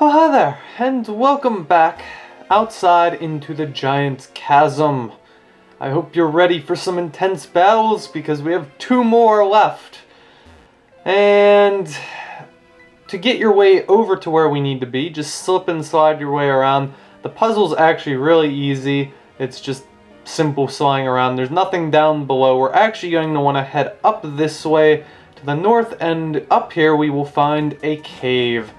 Oh, hi there, and welcome back outside into the giant chasm. I hope you're ready for some intense battles because we have 2 more left. And to get your way over to where we need to be, just slip and slide your way around. The puzzle's actually really easy. It's just simple sliding around. There's nothing down below. We're actually going to want to head up this way to the north, and up here we will find a cave.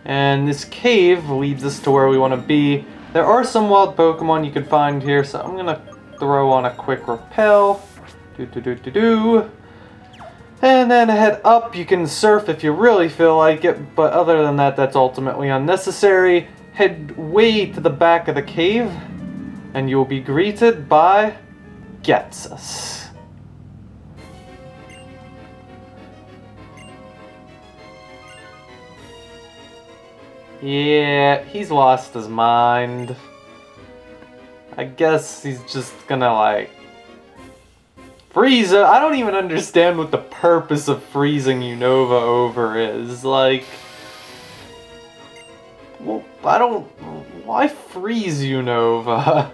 And this cave leads us to where we want to be. There are some wild Pokemon you can find here, so I'm going to throw on a quick repel. And then head up. You can surf if you really feel like it, but other than that, that's ultimately unnecessary. Head way to the back of the cave, and you'll be greeted by Ghetsis. Yeah, he's lost his mind. I guess he's just gonna, like, freeze it. I don't even understand what the purpose of freezing Unova over is. Like, well, why freeze Unova?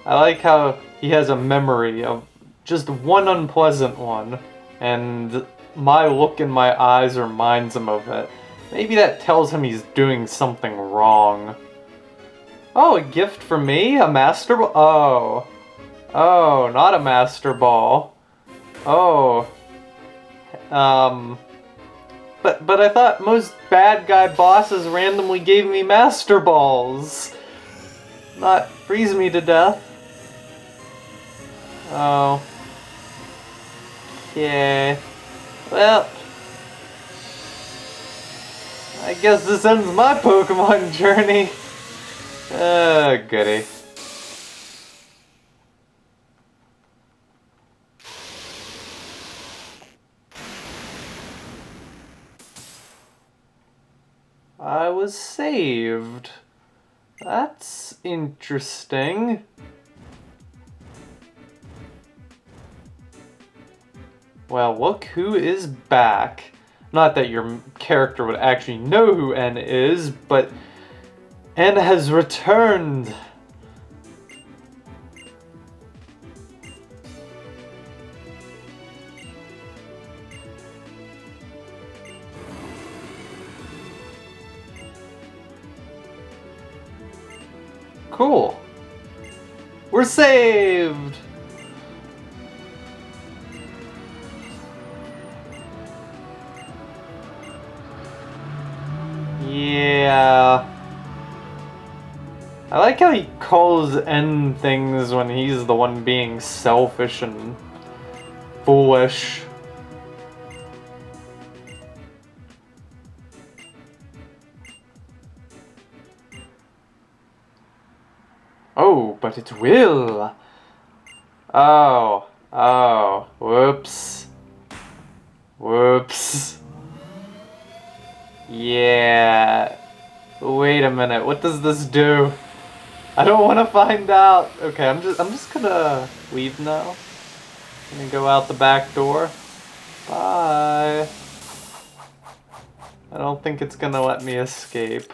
I like how he has a memory of just one unpleasant one, and my look in my eyes reminds him of it. Maybe that tells him he's doing something wrong. Oh, a gift for me? A Master Ball? Oh. Oh, not a Master Ball. Oh. But I thought most bad guy bosses randomly gave me Master Balls. Not freeze me to death. Oh. Yeah. Well, I guess this ends my Pokemon journey. Goody. I was saved. That's interesting. Well, look who is back. Not that your character would actually know who N is, but N has returned. Cool. We're saved! Yeah. I like how he calls N things when he's the one being selfish and foolish. Oh, but it will. Oh, whoops. Whoops. Yeah. Wait a minute, what does this do? I don't want to find out. Okay, I'm just gonna leave now. I'm gonna go out the back door. Bye. I don't think it's gonna let me escape.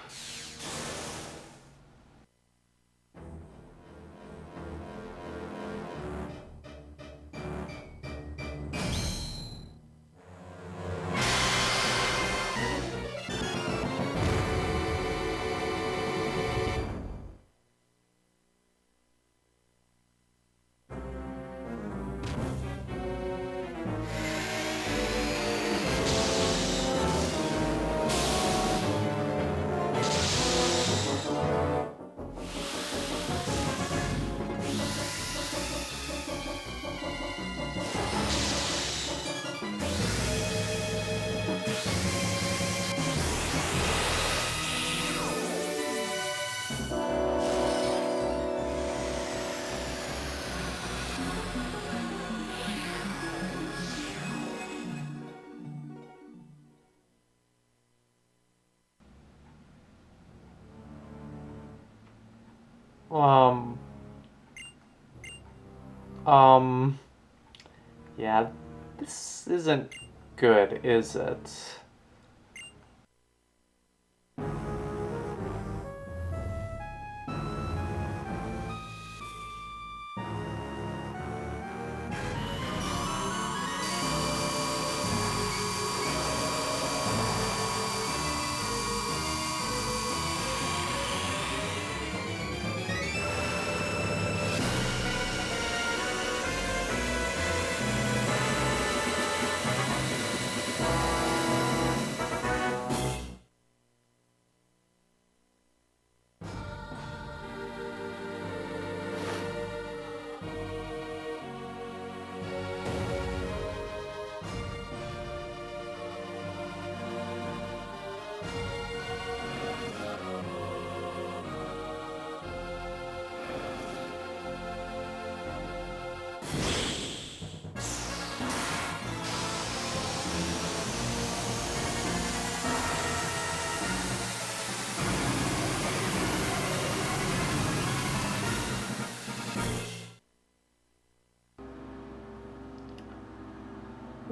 Um, yeah, this isn't good, is it?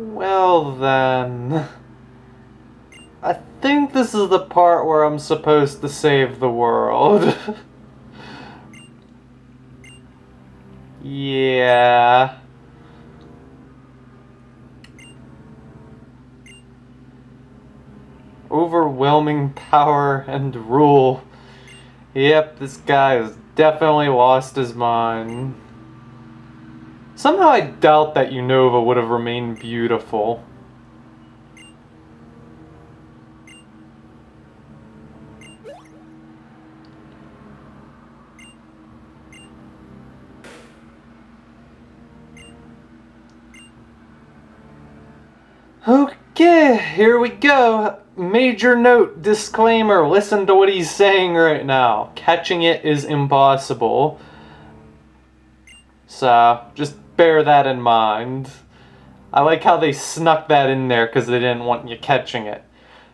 Well then... I think this is the part where I'm supposed to save the world. Yeah... Overwhelming power and rule. Yep, this guy has definitely lost his mind. Somehow I doubt that Unova would have remained beautiful. Okay, here we go. Major note, disclaimer, listen to what he's saying right now. Catching it is impossible. So, just bear that in mind. I like how they snuck that in there because they didn't want you catching it.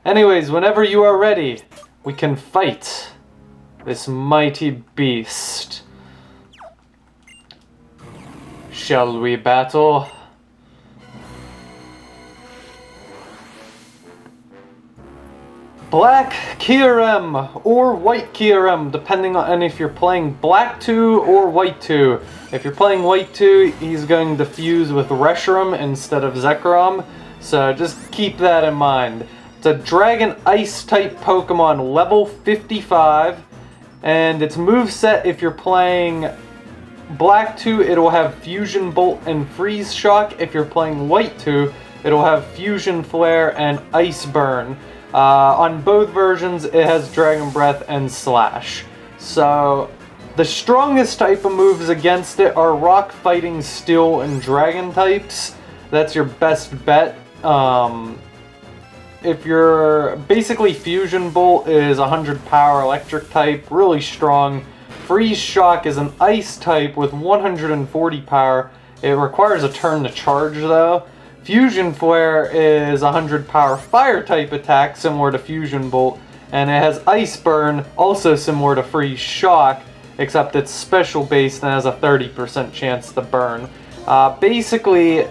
Anyways, whenever you are ready, we can fight this mighty beast. Shall we battle? Black Kyurem or White Kyurem, depending on if you're playing Black 2 or White 2. If you're playing White 2, he's going to fuse with Reshiram instead of Zekrom, so just keep that in mind. It's a Dragon Ice type Pokemon, level 55, and its moveset, if you're playing Black 2, it'll have Fusion Bolt and Freeze Shock. If you're playing White 2, it'll have Fusion Flare and Ice Burn. On both versions, it has Dragon Breath and Slash. So, the strongest type of moves against it are Rock, Fighting, Steel, and Dragon types. That's your best bet. If you're... Basically, Fusion Bolt is 100 power electric type, really strong. Freeze Shock is an ice type with 140 power. It requires a turn to charge, though. Fusion Flare is 100 power fire type attack, similar to Fusion Bolt, and it has Ice Burn, also similar to Freeze Shock, except it's special based and has a 30% chance to burn. Basically,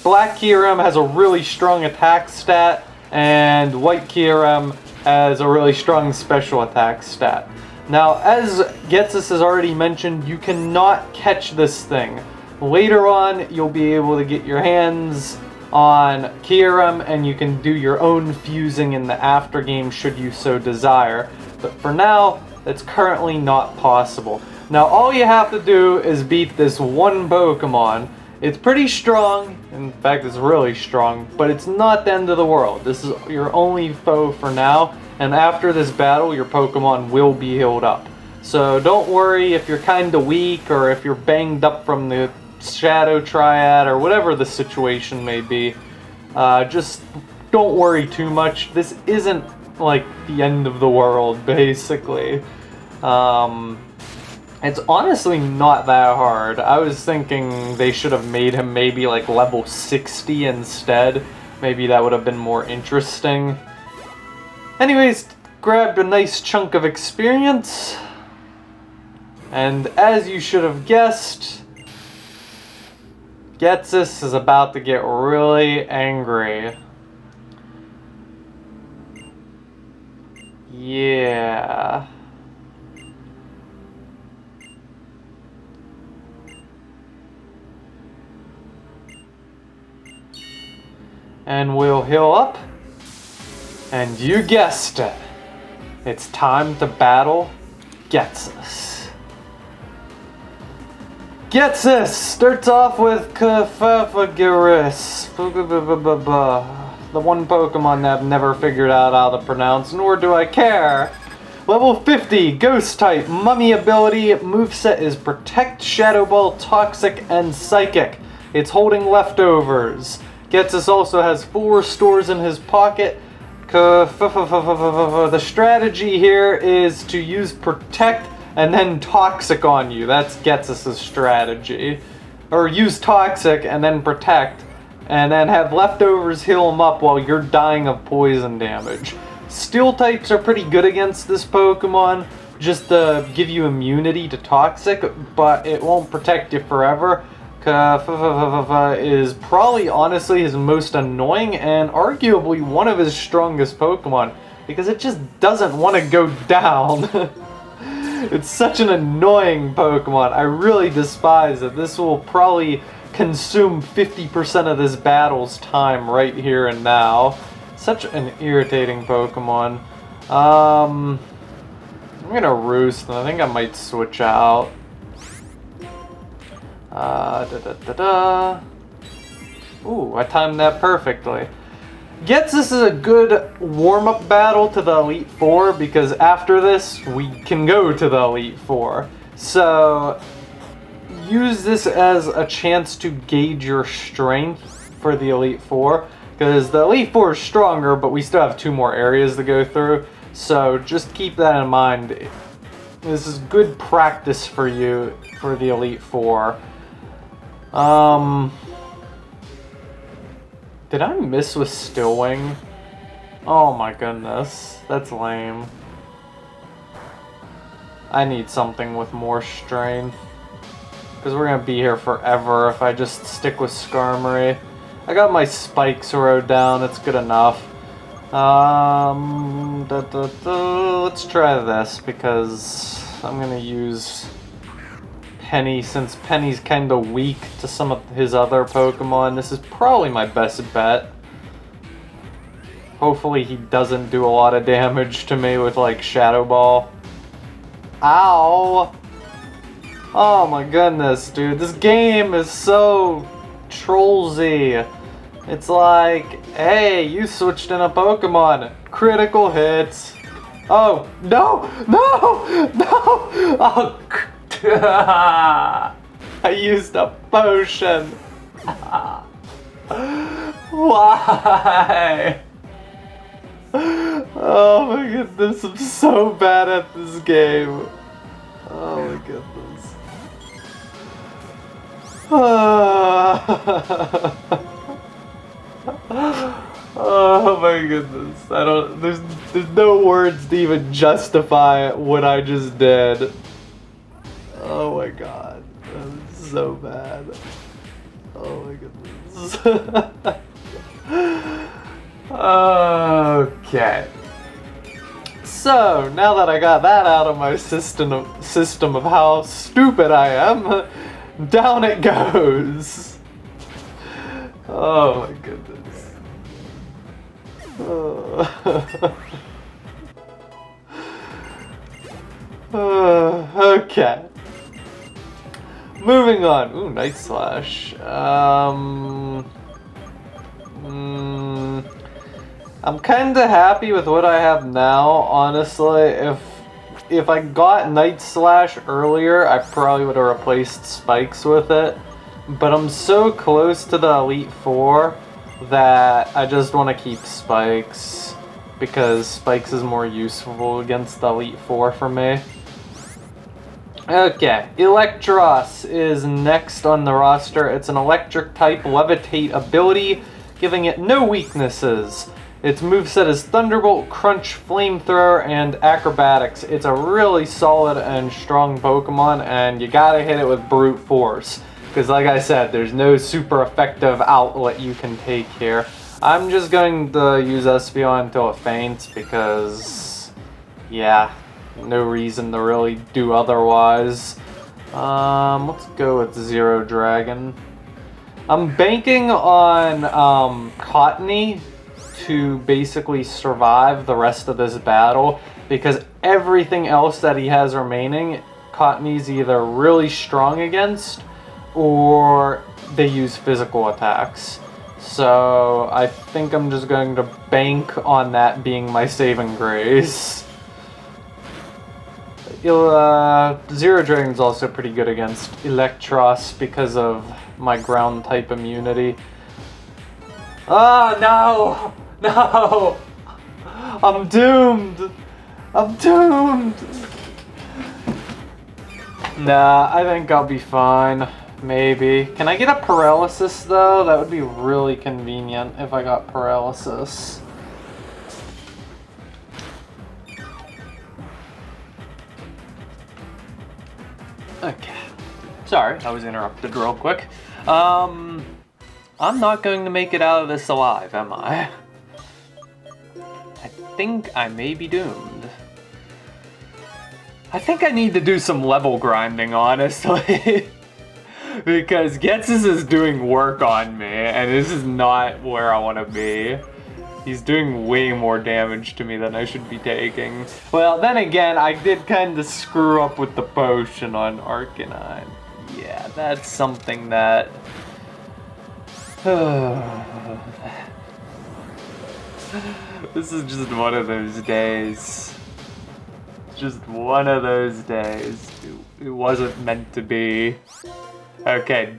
Black Kyurem has a really strong attack stat, and White Kyurem has a really strong special attack stat. Now, as Ghetsis has already mentioned, you cannot catch this thing. Later on, you'll be able to get your hands on Kyurem, and you can do your own fusing in the aftergame should you so desire. But for now, that's currently not possible. Now, all you have to do is beat this one Pokemon. It's pretty strong, in fact, it's really strong, but it's not the end of the world. This is your only foe for now, and after this battle, your Pokemon will be healed up. So don't worry if you're kinda weak, or if you're banged up from the Shadow Triad, or whatever the situation may be. Just don't worry too much. This isn't like the end of the world, basically. It's honestly not that hard. I was thinking they should have made him maybe like level 60 instead. Maybe that would have been more interesting. Anyways, grabbed a nice chunk of experience. And as you should have guessed, Ghetsis is about to get really angry. Yeah. And we'll heal up. And you guessed it. It's time to battle Ghetsis. Ghetsis starts off with Kyurem, the one Pokemon that I've never figured out how to pronounce, nor do I care. Level 50, Ghost type, Mummy ability, moveset is Protect, Shadow Ball, Toxic, and Psychic. It's holding leftovers. Ghetsis also has 4 stores in his pocket. The strategy here is to use Protect and then Toxic on you. That's Ghetsis' strategy. Or use Toxic and then Protect, and then have leftovers heal him up while you're dying of poison damage. Steel types are pretty good against this Pokemon, just to give you immunity to Toxic, but it won't protect you forever. Is probably honestly his most annoying and arguably one of his strongest Pokemon because it just doesn't want to go down. It's such an annoying Pokemon. I really despise it. This will probably consume 50% of this battle's time right here and now. Such an irritating Pokemon. I'm gonna Roost, and I think I might switch out. Ooh, I timed that perfectly. Ghetsis is a good warm-up battle to the Elite Four because after this, we can go to the Elite Four. So, use this as a chance to gauge your strength for the Elite Four. Because the Elite Four is stronger, but we still have 2 more areas to go through. So, just keep that in mind. This is good practice for you for the Elite Four. Did I miss with Stillwing? Oh my goodness, that's lame. I need something with more strength. Because we're gonna be here forever if I just stick with Skarmory. I got my spikes rode down, it's good enough. Let's try this because I'm gonna use Penny, since Penny's kind of weak to some of his other Pokemon. This is probably my best bet. Hopefully he doesn't do a lot of damage to me with like Shadow Ball. Ow! Oh my goodness, dude. This game is so trollsy. It's like, hey, you switched in a Pokemon. Critical hits. Oh, no! No! No! Oh, I used a potion. Why? Oh my goodness, I'm so bad at this game. Oh my goodness. Oh my goodness. There's no words to even justify what I just did. Oh my god, that's so bad. Oh my goodness. Okay. So, now that I got that out of my system of how stupid I am, down it goes. Oh my goodness. Okay. Moving on. Ooh, Night Slash. I'm kinda happy with what I have now, honestly. If I got Night Slash earlier, I probably would have replaced Spikes with it. But I'm so close to the Elite Four that I just want to keep Spikes. Because Spikes is more useful against the Elite Four for me. Okay, Electros is next on the roster. It's an electric type levitate ability, giving it no weaknesses. Its moveset is Thunderbolt, Crunch, Flamethrower, and Acrobatics. It's a really solid and strong Pokemon, and you gotta hit it with Brute Force. Because like I said, there's no super effective outlet you can take here. I'm just going to use Espeon until it faints, because, yeah, no reason to really do otherwise. Let's go with Zero Dragon. I'm banking on Cottony to basically survive the rest of this battle, because everything else that he has remaining, Cottony's either really strong against, or they use physical attacks. So I think I'm just going to bank on that being my saving grace. Zero Dragon's also pretty good against Electros because of my ground type immunity. Oh no! No! I'm doomed! I'm doomed! Nah, I think I'll be fine. Maybe. Can I get a paralysis though? That would be really convenient if I got paralysis. Okay. sorry, I was interrupted real quick. I'm not going to make it out of this alive, am I? I think I may be doomed. I think I need to do some level grinding, honestly. Because Ghetsis is doing work on me, and this is not where I want to be. He's doing way more damage to me than I should be taking. Well, then again, I did kind of screw up with the potion on Arcanine. Yeah, that's something that... This is just one of those days. Just one of those days. It wasn't meant to be. Okay,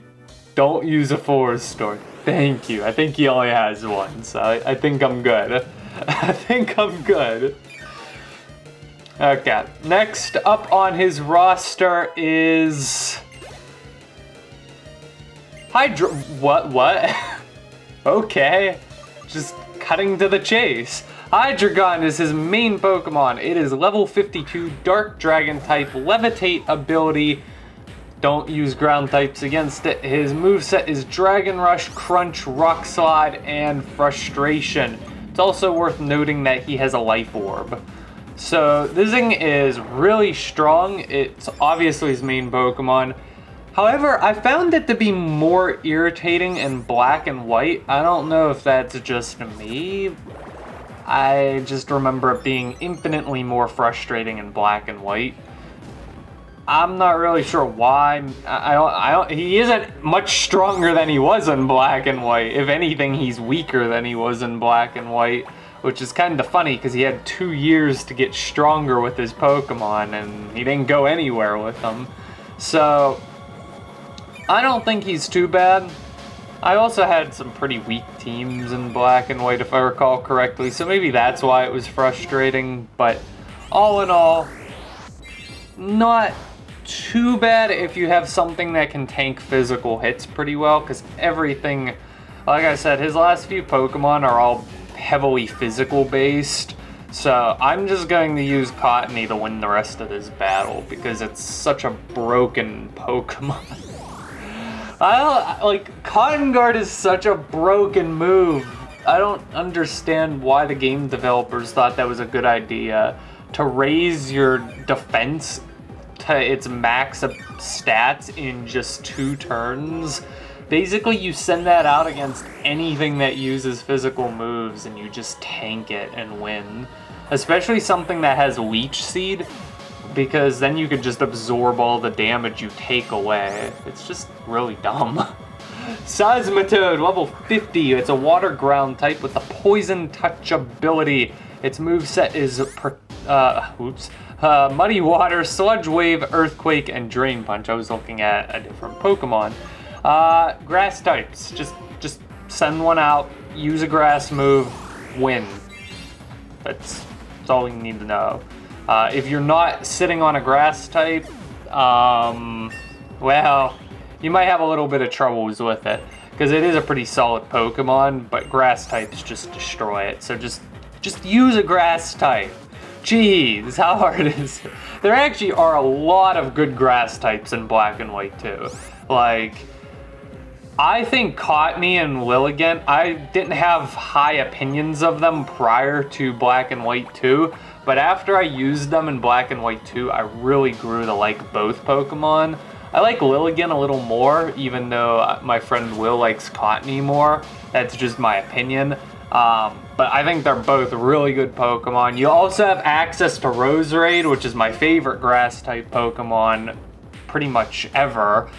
don't use a forest store. Thank you. I think he only has one, so I think I'm good. I think I'm good. Okay, next up on his roster is... What? Okay, just cutting to the chase. Hydreigon is his main Pokemon. It is level 52, Dark Dragon type, Levitate ability. Don't use ground types against it. His moveset is Dragon Rush, Crunch, Rock Slide, and Frustration. It's also worth noting that he has a Life Orb. So this thing is really strong. It's obviously his main Pokemon. However, I found it to be more irritating in black and white. I don't know if that's just me. I just remember it being infinitely more frustrating in black and white. I'm not really sure why. He isn't much stronger than he was in black and white. If anything, he's weaker than he was in black and white, which is kind of funny because he had 2 years to get stronger with his Pokemon and he didn't go anywhere with them. So, I don't think he's too bad. I also had some pretty weak teams in black and white if I recall correctly, so maybe that's why it was frustrating, but all in all, not too bad if you have something that can tank physical hits pretty well, because everything, like I said, his last few Pokemon are all heavily physical based, so I'm just going to use Cottony to win the rest of this battle, because it's such a broken Pokemon. Cotton Guard is such a broken move. I don't understand why the game developers thought that was a good idea, to raise your defense to its max of stats in just 2 turns. Basically, you send that out against anything that uses physical moves and you just tank it and win. Especially something that has Leech Seed, because then you could just absorb all the damage you take away. It's just really dumb. Seismitoad, level 50. It's a water ground type with a poison touch ability. Its moveset is Muddy Water, Sludge Wave, Earthquake, and Drain Punch. I was looking at a different Pokemon. Grass types. Just send one out, use a grass move, win. That's all we need to know. If you're not sitting on a grass type, well, you might have a little bit of troubles with it, because it is a pretty solid Pokemon, but grass types just destroy it. So just use a grass type. Jeez, how hard is it? There actually are a lot of good grass types in black and white too. Like, I think Cottony and Lilligant, I didn't have high opinions of them prior to black and white 2, but after I used them in black and white 2, I really grew to like both Pokemon. I like Lilligant a little more, even though my friend Will likes Cottony more. That's just my opinion. But I think they're both really good Pokemon. You also have access to Roserade, which is my favorite grass-type Pokemon pretty much ever.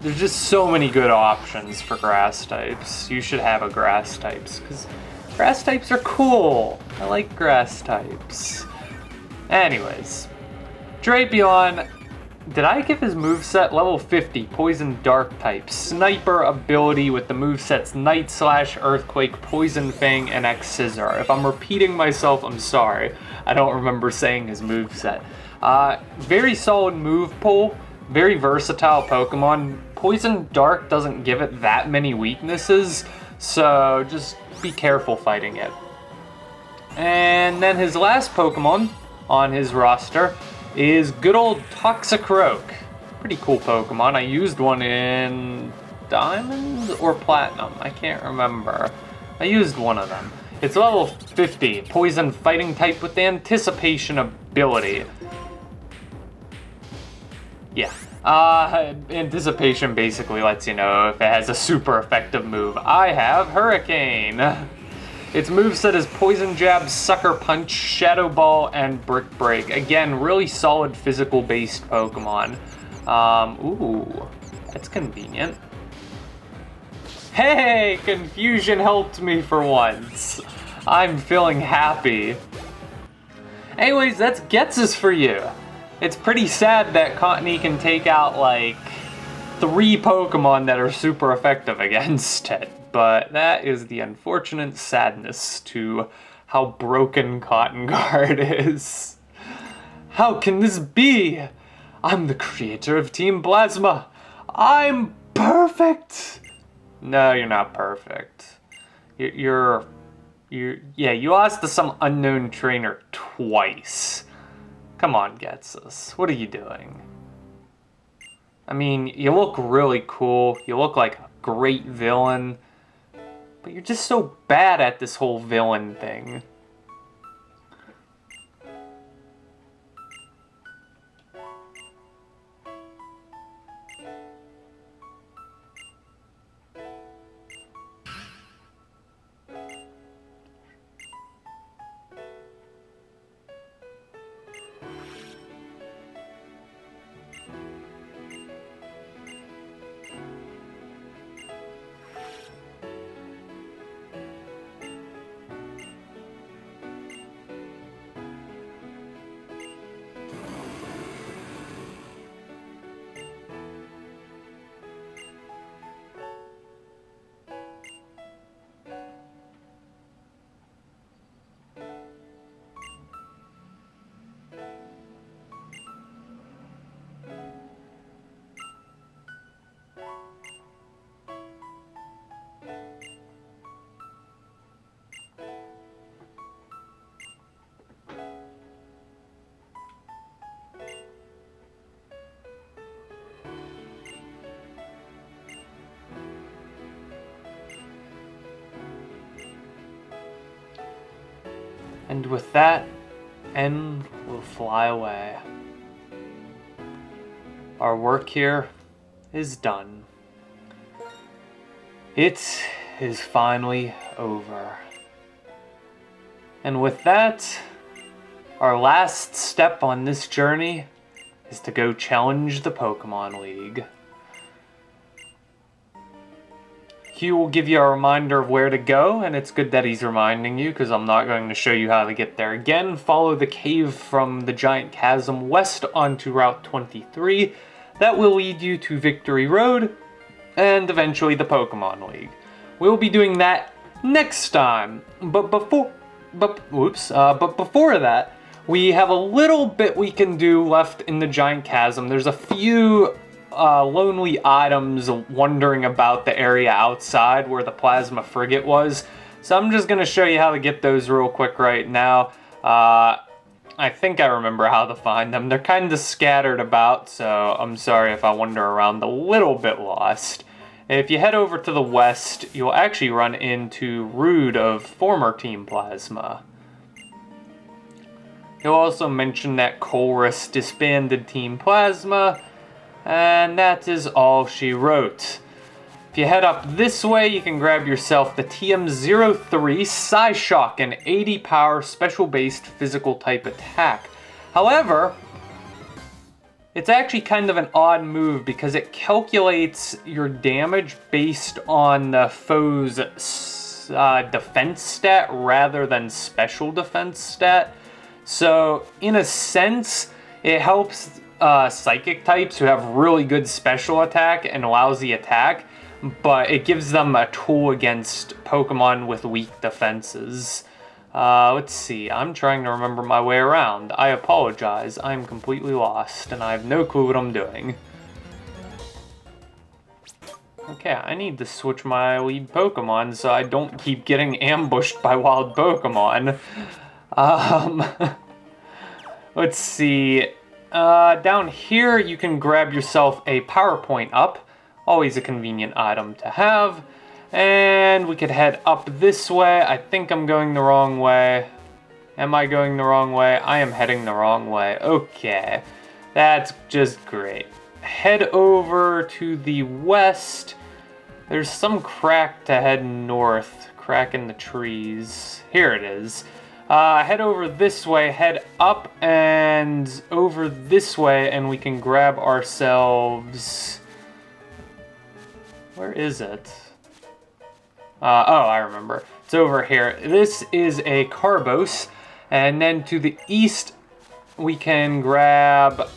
There's just so many good options for grass types. You should have a grass types, because grass types are cool. I like grass types. Anyways, Drapion. Did I give his moveset? Level 50, Poison Dark type. Sniper ability with the movesets Night Slash, Earthquake, Poison Fang, and X Scissor. If I'm repeating myself, I'm sorry. I don't remember saying his moveset. Very solid move pool. Very versatile Pokemon. Poison Dark doesn't give it that many weaknesses, so just be careful fighting it. And then his last Pokemon on his roster is good old Toxicroak. Pretty cool Pokemon. I used one in Diamond or Platinum. I can't remember. I used one of them. It's level 50. Poison fighting type with the Anticipation ability. Yeah. Anticipation basically lets you know if it has a super effective move. I have Hurricane. Its moveset is Poison Jab, Sucker Punch, Shadow Ball, and Brick Break. Again, really solid physical-based Pokemon. Ooh, that's convenient. Hey, confusion helped me for once. I'm feeling happy. Anyways, that's Ghetsis for you. It's pretty sad that Cottony can take out, like, 3 Pokemon that are super effective against it. But that is the unfortunate sadness to how broken Cotton Guard is. How can this be? I'm the creator of Team Plasma. I'm perfect. No, you're not perfect. Yeah, you lost to some unknown trainer twice. Come on, Ghetsis. What are you doing? I mean, you look really cool. You look like a great villain. But you're just so bad at this whole villain thing. And with that, N will fly away. Our work here is done. It is finally over. And with that, our last step on this journey is to go challenge the Pokemon League. Hugh will give you a reminder of where to go, and it's good that he's reminding you because I'm not going to show you how to get there again. Follow the cave from the giant chasm west onto Route 23. That will lead you to Victory Road and eventually the Pokemon League. We'll be doing that next time, but before that, we have a little bit we can do left in the giant chasm. There's a few lonely items wandering about the area outside where the plasma frigate was. So I'm just going to show you how to get those real quick right now. I think I remember how to find them. They're kind of scattered about, so I'm sorry if I wander around a little bit lost. If you head over to the west, you'll actually run into Rude of former Team Plasma. He'll also mention that Chorus disbanded Team Plasma, and that is all she wrote. If you head up this way, you can grab yourself the TM03 Psyshock, an 80 power special-based physical type attack. However, it's actually kind of an odd move because it calculates your damage based on the foe's defense stat rather than special defense stat. So, in a sense, it helps psychic types who have really good special attack and lousy attack, but it gives them a tool against Pokemon with weak defenses. Let's see, I'm trying to remember my way around. I apologize, I'm completely lost, and I have no clue what I'm doing. Okay, I need to switch my lead Pokemon so I don't keep getting ambushed by wild Pokemon. Let's see. down here you can grab yourself a PowerPoint up. Always a convenient item to have. And we could head up this way. I think I'm going the wrong way. Am I going the wrong way? I am heading the wrong way. Okay, that's just great. Head over to the west. There's some crack to head north. Crack in the trees. Here it is. Head over this way, head up and over this way, and we can grab ourselves... Where is it? Oh, I remember. It's over here. This is a Carbos, and then to the east, we can grab...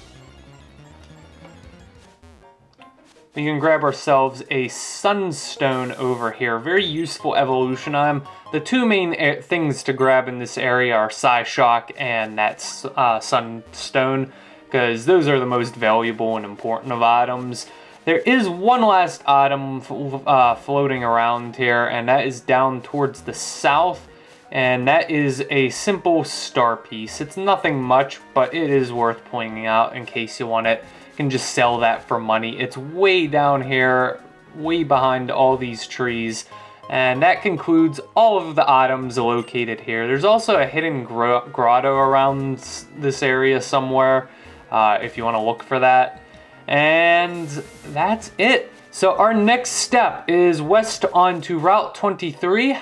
We can grab ourselves a Sunstone over here. Very useful evolution item. The two main things to grab in this area are Psyshock and that Sunstone, because those are the most valuable and important of items. There is one last item floating around here, and that is down towards the south, and that is a simple star piece. It's nothing much, but it is worth pointing out in case you want it. You can just sell that for money. It's way down here, way behind all these trees. And that concludes all of the items located here. There's also a hidden grotto around this area somewhere, if you want to look for that. And that's it. So our next step is west onto Route 23,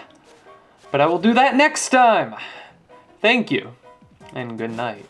but I will do that next time. Thank you, and good night.